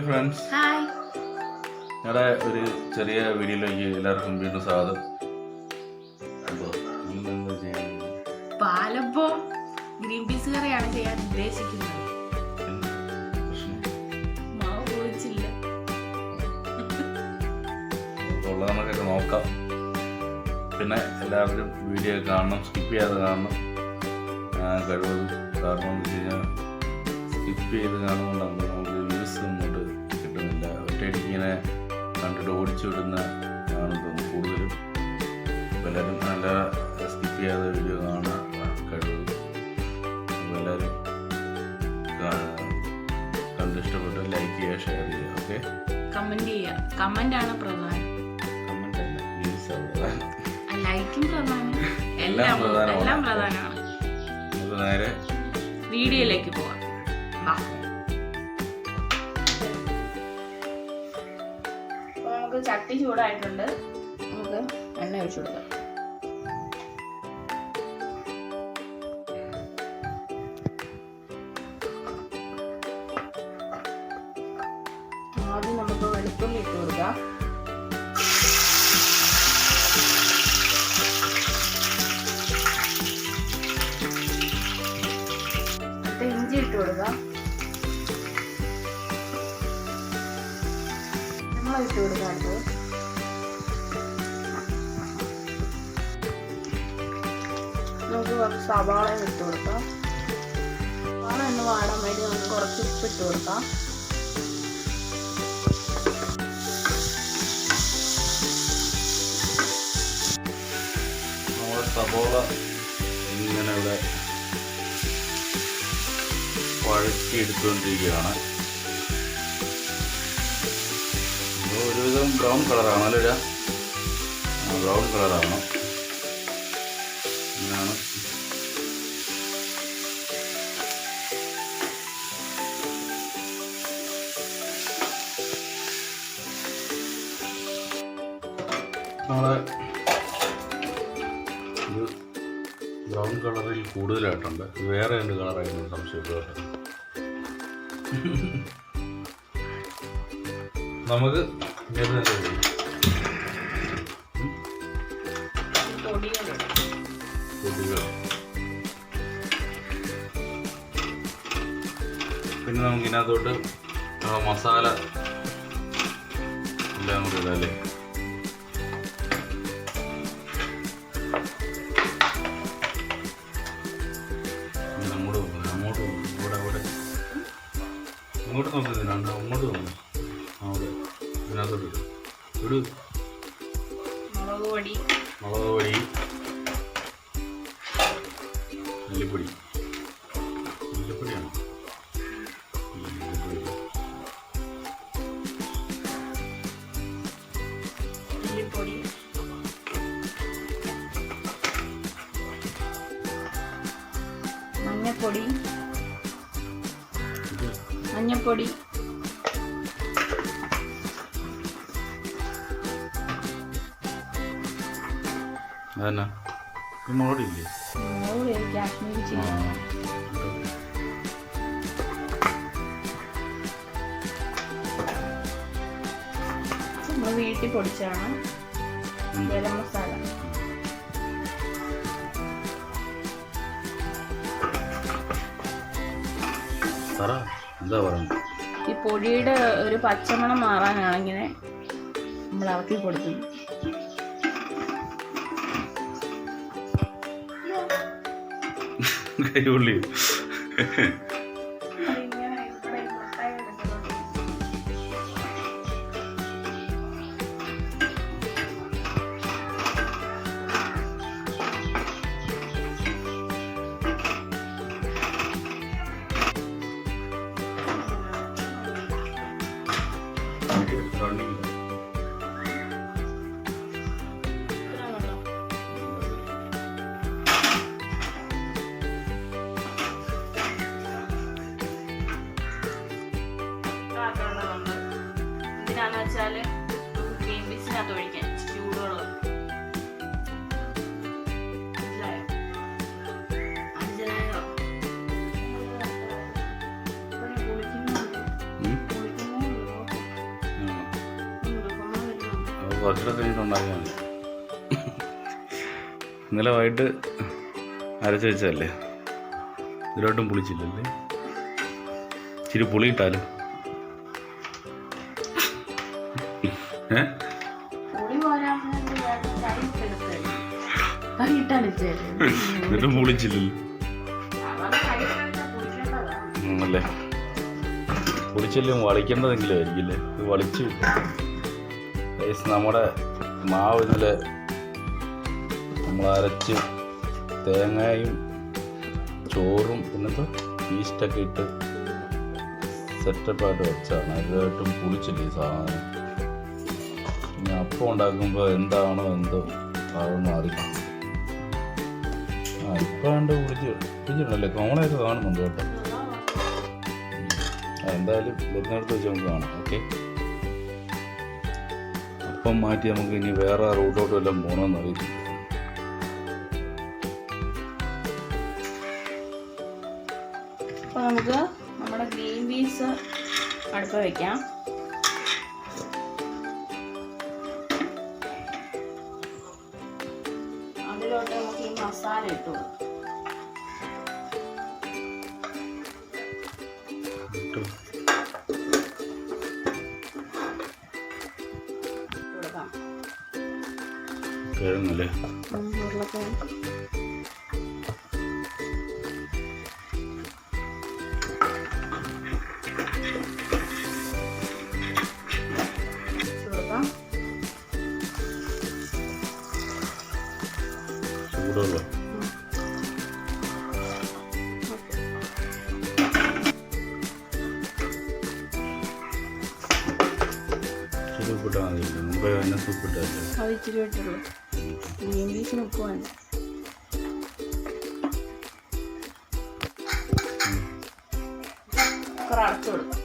friends. Hi. ഞങ്ങളുടെ ഒരു ചെറിയ വീഡിയോയിലേക്ക് എല്ലാവർക്കും വീണ്ടും സ്വാഗതം. പാലപ്പം ഗ്രീൻ പീസ് കറിയാണ് ചെയ്യാൻ ഉദ്ദേശിക്കുന്നത്. മാവ് പൊളിച്ചില്ല. ഉള്ളതൊക്കെ നോക്കാം. പിന്നെ എല്ലാവരും വീഡിയോ കാണണം, സ്കിപ്പ് ചെയ്യാതെ കാണണം. കഴിവതും കാരണം എന്ന് വെച്ച് കഴിഞ്ഞാൽ സ്കിപ്പ് ചെയ്ത് കാണുന്നുണ്ടാകുമ്പോൾ നമുക്ക് വ്യൂസ് അങ്ങോട്ട് കിട്ടുന്നില്ല. ഒറ്റയടിക്കിങ്ങനെ കണ്ടിട്ട് ഓടിച്ചു വിടുന്ന ആണ് തോന്നുന്നു കൂടുതലും. അപ്പോൾ എല്ലാവരും നല്ല സ്കിപ്പ് ചെയ്യാതെ വീഡിയോ കാണാൻ കഴിവതും. അപ്പോൾ എല്ലാവരും കണ്ട് ഇഷ്ടപ്പെട്ട് ലൈക്ക് ചെയ്യുക, ഷെയർ ചെയ്യുക. ഓക്കെ, കമന്റ് ചെയ്യുക. കമന്റാണ് പ്രധാനം. കമന്റ് അല്ല, വ്യൂസ് ആണ് പ്രധാനം. ലൈക്കും പ്രധാനം, എല്ലാം പ്രധാനമാണ്. നമുക്ക് നേരെ വീഡിയോയിലേക്ക് പോവാം. നമുക്ക് ചട്ടി ചൂടായിട്ടുണ്ട്. നമുക്ക് എണ്ണ ഒഴിച്ചു കൊടുക്കാം. ആദ്യം നമുക്ക് വെളുത്തുള്ളി ഇട്ട് കൊടുക്കാം. ഇഞ്ചി ഇട്ട് കൊടുക്കാം. ഇട്ട് കൊടുക്കാം. നമുക്ക് കുറച്ച് സവാള ഇട്ട് കൊടുക്കാം. സവാള ഒന്ന് വാടാൻ വേണ്ടി നമുക്ക് കുറച്ച് ഉപ്പ് ഇട്ട് കൊടുക്കാം. നമ്മുടെ സവാള ഇങ്ങനെ ഇവിടെ വഴറ്റി എടുത്തുകൊണ്ടിരിക്കുകയാണ്. ഒരുവിധം ബ്രൗൺ കളറാണ് അല്ലേ? ബ്രൗൺ കളറാണ്. ഇങ്ങനെയാണ് നമ്മളെ ഇത് ബ്രൗൺ കളറിൽ കൂടുതലായിട്ടുണ്ട്. വേറെ എന്ത് കളറായിരുന്നു സംശയത്തോടെ. നമുക്ക് പൊടികൾ പിന്നെ നമുക്ക് ഇതിനകത്തോട്ട് മസാല എല്ലാം കൂടി ഇടാല്ലേ. അങ്ങോട്ട് നോക്കുന്നുണ്ട്, അങ്ങോട്ട് തോന്നുന്നു. അവിടെ ഇതിനകത്തോട്ട് ഇടും. മുളക് പൊടി, മല്ലിപ്പൊടി, മല്ലിപ്പൊടിയാണ് മഞ്ഞപ്പൊടി, മഞ്ഞപ്പൊടി, അതന്നെ മുളകില്ലേ, കാശ്മീരി ചില്ലി. നമ്മൾ വീട്ടിൽ പൊടിച്ചാണ്. ഗരം മസാല, എന്താ പറയുക, ഈ പൊടിയുടെ ഒരു പച്ചമണം മാറാനാണിങ്ങനെ നമ്മൾ ഇളക്കി കൊടുക്കുന്നത്. കൈയുള്ളി എന്തിനാന്ന് വെച്ചാല് ഗ്രീൻ പീസിനകത്ത് ഒഴിക്കാൻ ചൂടുവെള്ളം. മനസ്സിലായോ? കുളിക്കുന്നു കുറച്ചുകൂടെ കഴിഞ്ഞിട്ട് ഉണ്ടാക്കിയാൽ മതി. ഇന്നലെ വൈകിട്ട് അരച്ച് വെച്ചതല്ലേ, ഇതിലോട്ടും പുളിച്ചില്ലല്ലേ? ഇച്ചിരി പുളി ഇട്ടാലും എന്നിട്ടും പുളിച്ചില്ലല്ലോ അല്ലേ? പുളിച്ചില്ലും വളിക്കേണ്ടതെങ്കിലും ആയിരിക്കില്ലേ? ഇത് വളിച്ച് നമ്മുടെ മാവ് ഇന്നലെ നമ്മൾ അരച്ച് തേങ്ങയും ചോറും പിന്നെന്തോ ഈസ്റ്റൊക്കെ ഇട്ട് സെറ്റപ്പായിട്ട് വെച്ചാണ്. അതിലായിട്ടും പുളിച്ചില്ല ഈ സാധനം. ഇനി അപ്പം ഉണ്ടാക്കുമ്പോൾ എന്താണോ എന്തോ അതൊന്നും അറിയില്ല. ഇപ്പം കണ്ട് പിടിച്ചിട്ടുണ്ടല്ലേ? കോമണയൊക്കെ കാണുന്നുണ്ട് കേട്ടോ. എന്തായാലും വരുന്നിടത്ത് വെച്ച് നമുക്ക് കാണാം. ഓക്കെ, അപ്പം മാറ്റി നമുക്ക് ഇനി വേറെ റൂട്ടോട്ട് വല്ലതും പോകണമെന്ന് അറിയില്ല. അപ്പോൾ നമുക്ക് നമ്മുടെ ഗ്രീൻ പീസ് അടുപ്പ് വയ്ക്കാം. അതിലോട്ട് നമുക്ക് ഈ മസാല ഇട്ടു കൊടുക്കാം. കിഴങ്ങല്ലേ? ഉരുളക്കിഴങ്ങ് ചൂടുള്ള ഉപ്പിട്ടാൽ മതിയില്ല? മുമ്പേ അതിനകത്ത് ഉപ്പിട്ടല്ലേ? അത് ഇച്ചിരി ഇട്ടുള്ളൂ. ഗ്രീൻ പീസിന് ഉപ്പ് വേണ്ട. അടച്ചു കൊടുക്കാം.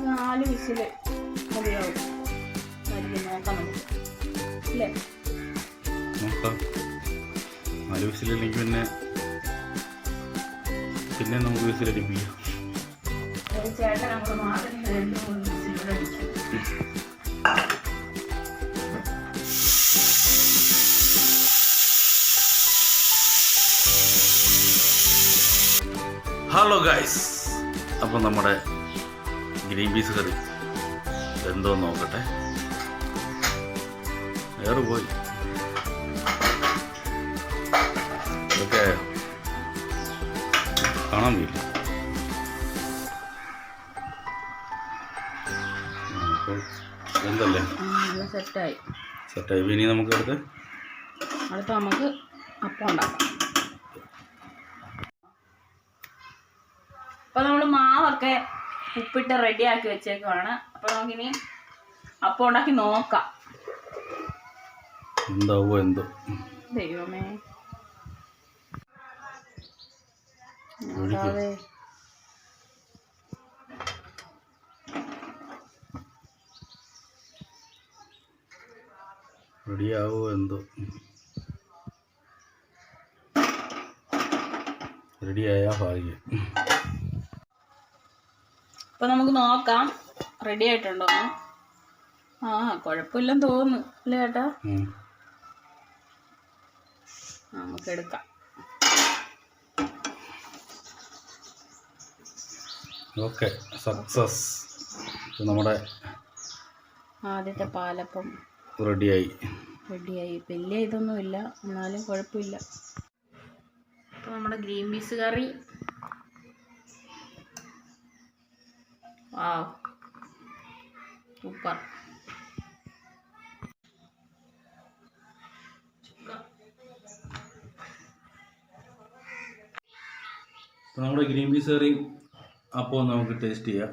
നാല് വിസില് മതിയാവും. നോക്കാം നമുക്ക് അല്ലേ? നോക്കാം. 4 വിസിലില്ലെങ്കിൽ പിന്നെ നമുക്ക് വിസിലടിപ്പിക്കാം. ചേട്ടൻ നമ്മൾ മാത്രം 2-3 വിസിലൂടെ അടിക്കും. ഹലോ ഗൈസ്, അപ്പം നമ്മുടെ ഗ്രീൻ പീസ് കറി എന്തോ നോക്കട്ടെ. വേറെ പോയി ഓക്കെ കാണാൻ പോയില്ല. എന്തല്ലേ സെറ്റായി. ഇനി നമുക്ക് അടുത്ത് നമുക്ക് അപ്പം ഉണ്ടാക്കാം. അപ്പോൾ നമ്മൾ മാവൊക്കെ ഉപ്പിട്ട് റെഡിയാക്കി വെച്ചേക്കുവാണ്. അപ്പോൾ നമുക്കിനി അപ്പം ഉണ്ടാക്കി നോക്കാം. എന്താവോ എന്തോ ദൈവമേ. റെഡിയാവോ എന്തോ. റെഡിയായാ ഭാഗ്യം. അപ്പോൾ നമുക്ക് നോക്കാം റെഡി ആയിട്ടുണ്ടോ. കുഴപ്പമില്ലെന്ന് തോന്നുന്നു അല്ലേ ചേട്ടാ? നമുക്ക് എടുക്കാം. Okay, success. നമ്മുടെ ആദ്യത്തെ പാലപ്പം റെഡിയായി. വലിയ ഇതൊന്നുമില്ല, എന്നാലും കുഴപ്പമില്ല. അപ്പോൾ നമ്മുടെ ഗ്രീൻ പീസ് കറി സൂപ്പർ. അപ്പോൾ നമ്മുടെ ഗ്രീൻ പീസ് കറി അപ്പോൾ നമുക്ക് ടേസ്റ്റ് ചെയ്യാം.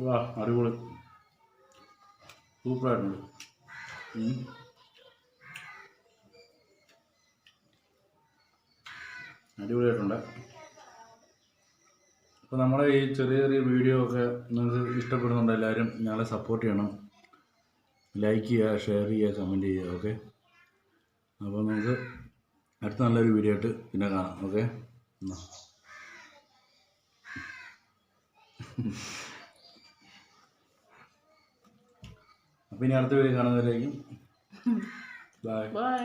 വാ, അടിപൊളി, സൂപ്പറായിട്ടുണ്ട്. അടിപൊളിയായിട്ടുണ്ട്. അപ്പോൾ നമ്മുടെ ഈ ചെറിയ ചെറിയ വീഡിയോ ഒക്കെ നിങ്ങൾക്ക് ഇഷ്ടപ്പെടുന്നുണ്ട്. എല്ലാവരും ഞങ്ങളെ സപ്പോർട്ട് ചെയ്യണം. ലൈക്ക് ചെയ്യുക, ഷെയർ ചെയ്യുക, കമൻറ്റ് ചെയ്യുക. ഓക്കെ, അപ്പോൾ നമുക്ക് അടുത്ത നല്ലൊരു വീഡിയോ ആയിട്ട് പിന്നെ കാണാം. ഓക്കെ, അപ്പം ഇനി അടുത്ത വീഡിയോ കാണുന്നവരേക്കും ബൈ. ബൈ.